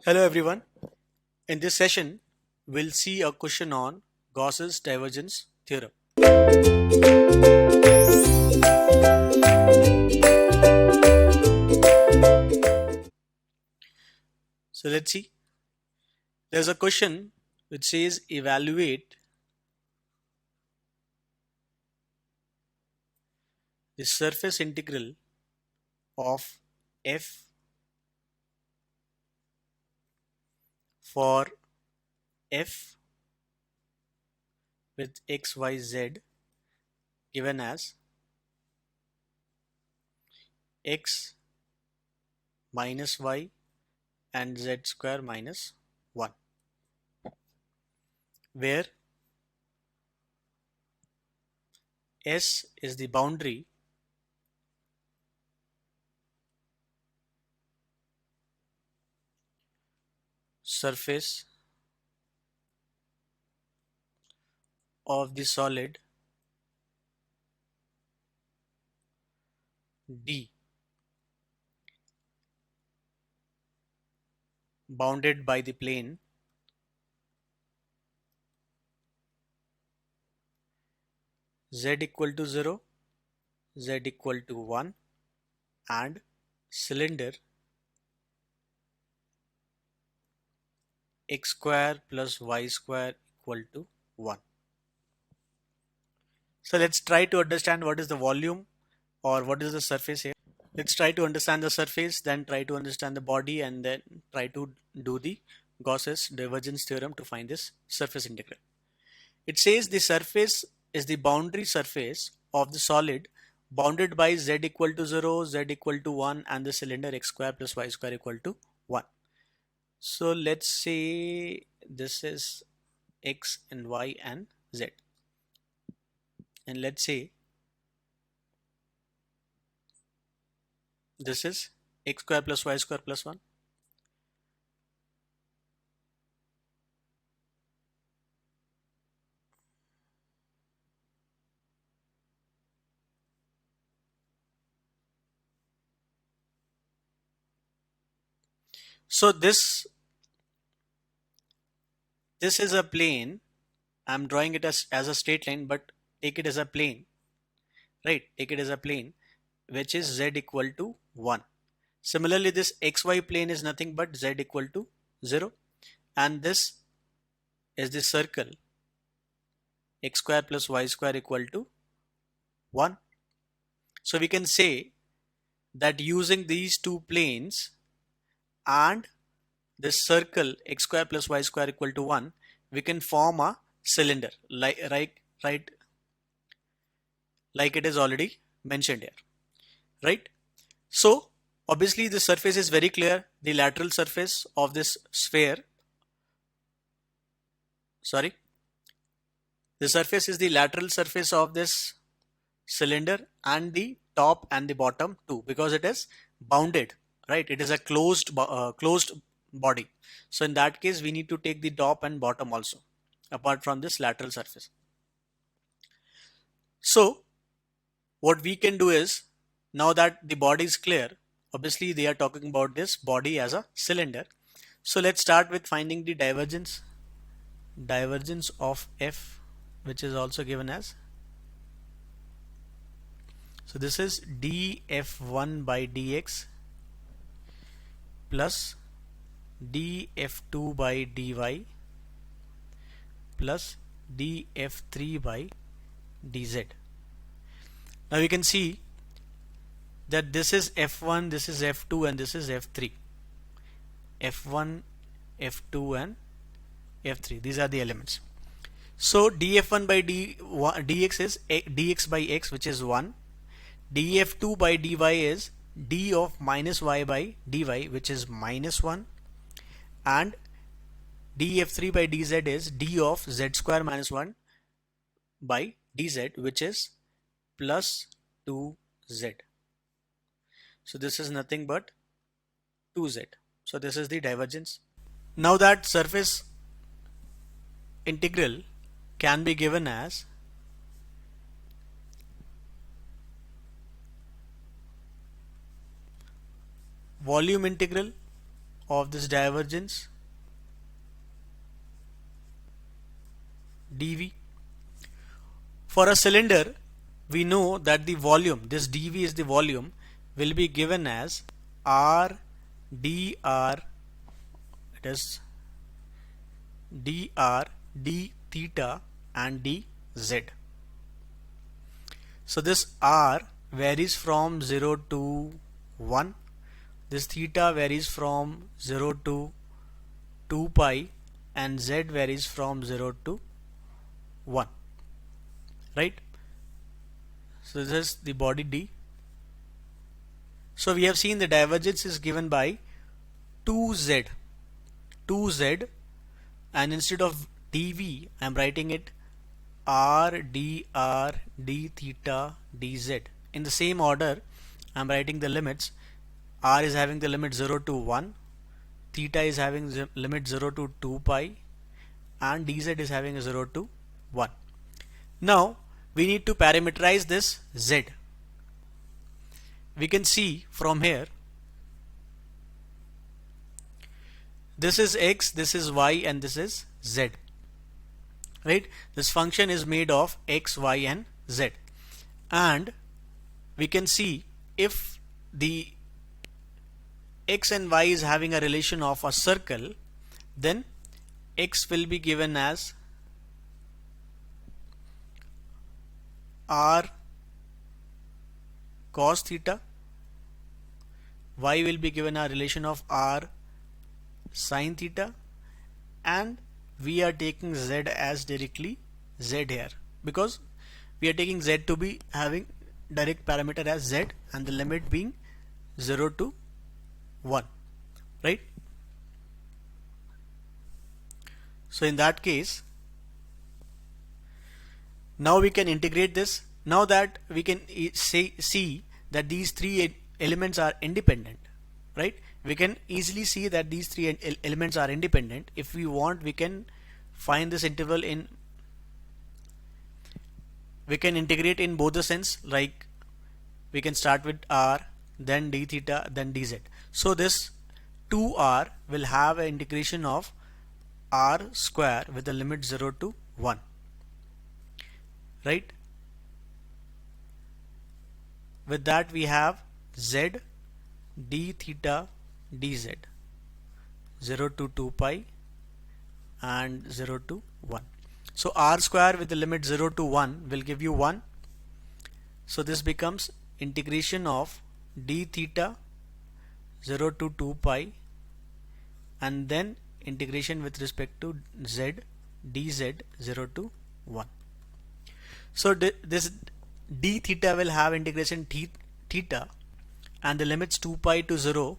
Hello everyone. In this session, we'll see a question on Gauss's divergence theorem. So let's see. There's a question which says evaluate the surface integral of f for f with xyz given as x minus y and z square minus 1, where S is the boundary surface of the solid D bounded by the plane z equal to 0, z equal to 1 and cylinder x square plus y square equal to 1. So let's try to understand what is the volume or what is the surface here. Let's try to understand the surface, then try to understand the body, and then try to do the Gauss's divergence theorem to find this surface integral. It says the surface is the boundary surface of the solid bounded by z equal to 0, z equal to 1 and the cylinder x square plus y square equal to 1. So let's say this is x and y and z, and let's say this is x square plus y square plus 1. So this is a plane. I'm drawing it as a straight line, but take it as a plane, right? Take it as a plane which is z equal to 1. Similarly, this xy plane is nothing but z equal to 0, and this is the circle x square plus y square equal to 1. So we can say that using these two planes and this circle x square plus y square equal to 1, we can form a cylinder like it is already mentioned here, right? So obviously the surface is very clear. The lateral surface of this sphere, sorry, the surface is the lateral surface of this cylinder and the top and the bottom too, because it is bounded, right? It is a closed body. So in that case, we need to take the top and bottom also, apart from this lateral surface. So what we can do is, now that the body is clear, obviously they are talking about this body as a cylinder. So let's start with finding the divergence of f, which is also given as, so this is df1 by dx plus df2 by dy plus df3 by dz. Now we can see that this is f1, this is f2 and this is f3. f1, f2 and f3, these are the elements. So df1 by dx is dx by x, which is 1. df2 by dy is d of minus y by dy, which is minus 1, and df3 by dz is d of z square minus 1 by dz, which is plus 2z. So this is nothing but 2z. So this is the divergence. Now that surface integral can be given as volume integral of this divergence dV. For a cylinder, we know that the volume, this dV is the volume, will be given as R dr, it is dr d theta and dz. So this R varies from 0 to 1, this theta varies from 0 to 2 pi, and z varies from 0 to 1, right? So this is the body D. So we have seen the divergence is given by 2z, and instead of dV I am writing it R dr d theta dz. In the same order I am writing the limits. R is having the limit 0 to 1, theta is having the limit 0 to 2 pi, and dz is having a 0 to 1. Now we need to parameterize this z. We can see from here, this is x, this is y, and this is z, right? This function is made of x, y, and z, and we can see if the x and y is having a relation of a circle, then x will be given as r cos theta, y will be given a relation of r sin theta, and we are taking z as directly z here because we are taking z to be having direct parameter as z and the limit being 0 to 1, right? So in that case, now we can integrate this. Now that we can see that these three elements are independent, right? We can easily see that these three elements are independent. If we want, we can find this interval in, we can integrate in both the sense, like we can start with r, then d theta, then dz. So this 2r will have an integration of r square with the limit 0 to 1, right? With that we have z d theta dz 0 to 2 pi and 0 to 1. So r square with the limit 0 to 1 will give you 1. So this becomes integration of d theta 0 to 2 pi and then integration with respect to z dz 0 to 1. So this d theta will have integration theta, and the limits 2 pi to 0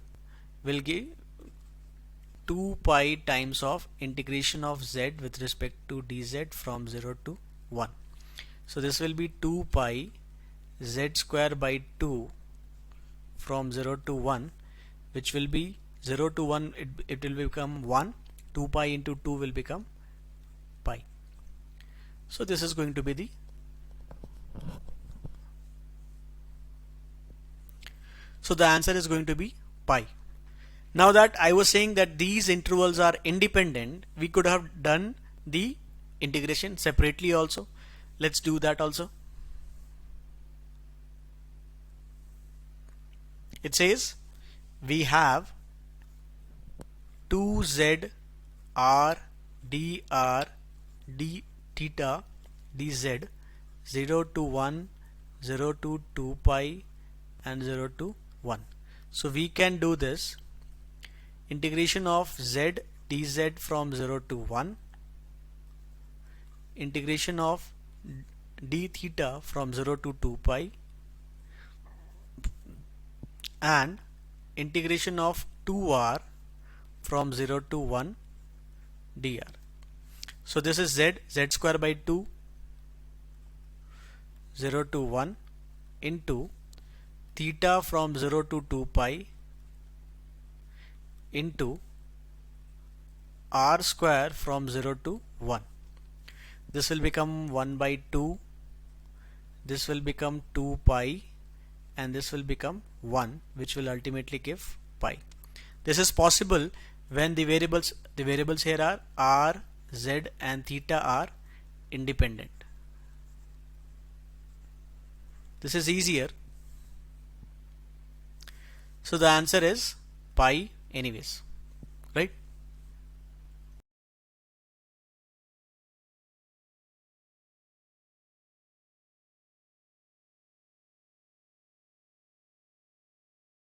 will give 2 pi times of integration of z with respect to dz from 0 to 1. So this will be 2 pi z square by 2 from 0 to 1, which will be 0 to 1, it will become 1, 2 pi into 2 will become pi. So this is going to be the, so the answer is going to be pi. Now that I was saying that these intervals are independent, we could have done the integration separately also. Let's do that also. It says we have 2z r dr d theta dz 0 to 1, 0 to 2 pi and 0 to 1. So we can do this integration of z dz from 0 to 1, integration of d theta from 0 to 2 pi, and integration of 2r from 0 to 1 dr. So this is z square by 2 0 to 1 into theta from 0 to 2 pi into r square from 0 to 1. This will become 1 by 2, this will become 2 pi, and this will become 1, which will ultimately give pi. This is possible when the variables here are r, z and theta are independent. This is easier. So the answer is pi anyways, right?